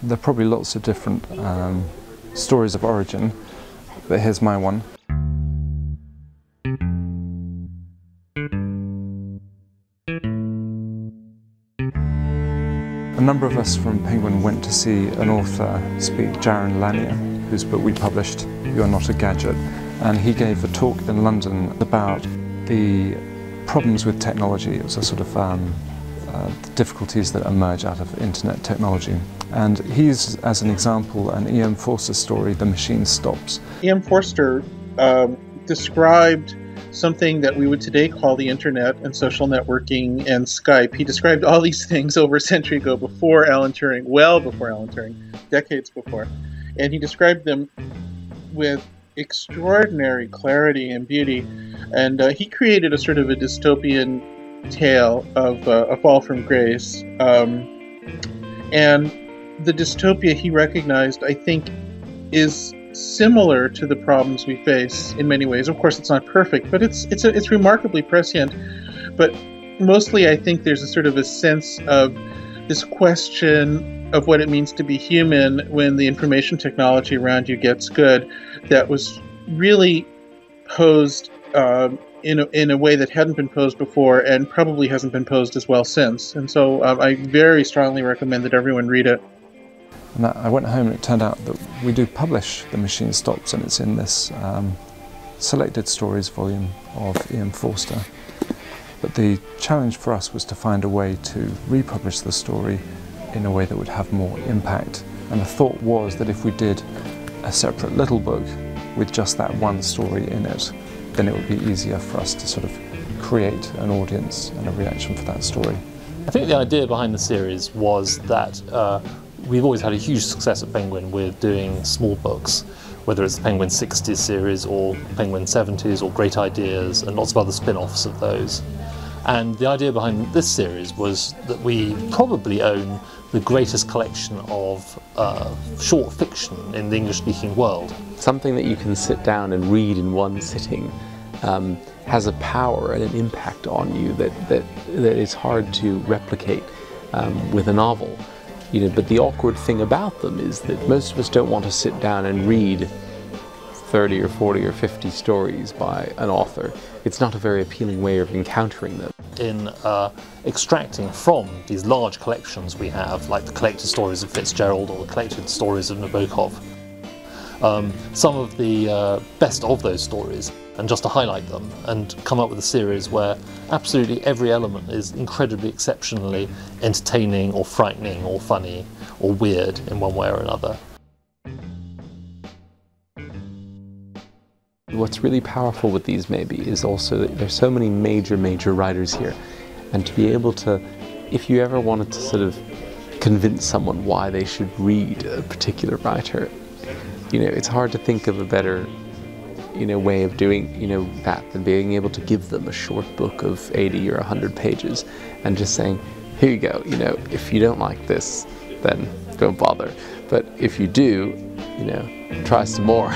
There are probably lots of different stories of origin, but here's my one. A number of us from Penguin went to see an author speak, Jaron Lanier, whose book we published, You're Not a Gadget, and he gave a talk in London about the problems with technology. It was a sort of the difficulties that emerge out of internet technology. And he used as an example an E.M. Forster story, The Machine Stops. E.M. Forster described something that we would today call the internet and social networking and Skype. He described all these things over a century ago, before Alan Turing, well before Alan Turing, decades before. And he described them with extraordinary clarity and beauty. And he created a sort of a dystopian tale of a fall from grace. And the dystopia he recognized, I think, is similar to the problems we face in many ways. Of course, it's not perfect, but it's remarkably prescient. But mostly, I think there's a sort of a sense of this question of what it means to be human when the information technology around you gets good, that was really posed in a way that hadn't been posed before, and probably hasn't been posed as well since. And so I very strongly recommend that everyone read it. And I went home and it turned out that we do publish The Machine Stops, and it's in this selected stories volume of E.M. Forster. But the challenge for us was to find a way to republish the story in a way that would have more impact. And the thought was that if we did a separate little book with just that one story in it, then it would be easier for us to sort of create an audience and a reaction for that story. I think the idea behind the series was that we've always had a huge success at Penguin with doing small books, whether it's the Penguin 60s series or Penguin 70s or Great Ideas and lots of other spin-offs of those. And the idea behind this series was that we probably own the greatest collection of short fiction in the English-speaking world. Something that you can sit down and read in one sitting has a power and an impact on you that is hard to replicate with a novel. You know, but the awkward thing about them is that most of us don't want to sit down and read 30 or 40 or 50 stories by an author. It's not a very appealing way of encountering them. In extracting from these large collections we have, like the collected stories of Fitzgerald or the collected stories of Nabokov, some of the best of those stories, and just to highlight them and come up with a series where absolutely every element is incredibly exceptionally entertaining or frightening or funny or weird in one way or another. What's really powerful with these maybe is also that there's so many major writers here, and to be able to, if you ever wanted to sort of convince someone why they should read a particular writer, you know, it's hard to think of a better way of doing that than being able to give them a short book of 80 or 100 pages and just saying, here you go, if you don't like this, then don't bother, but if you do, try some more.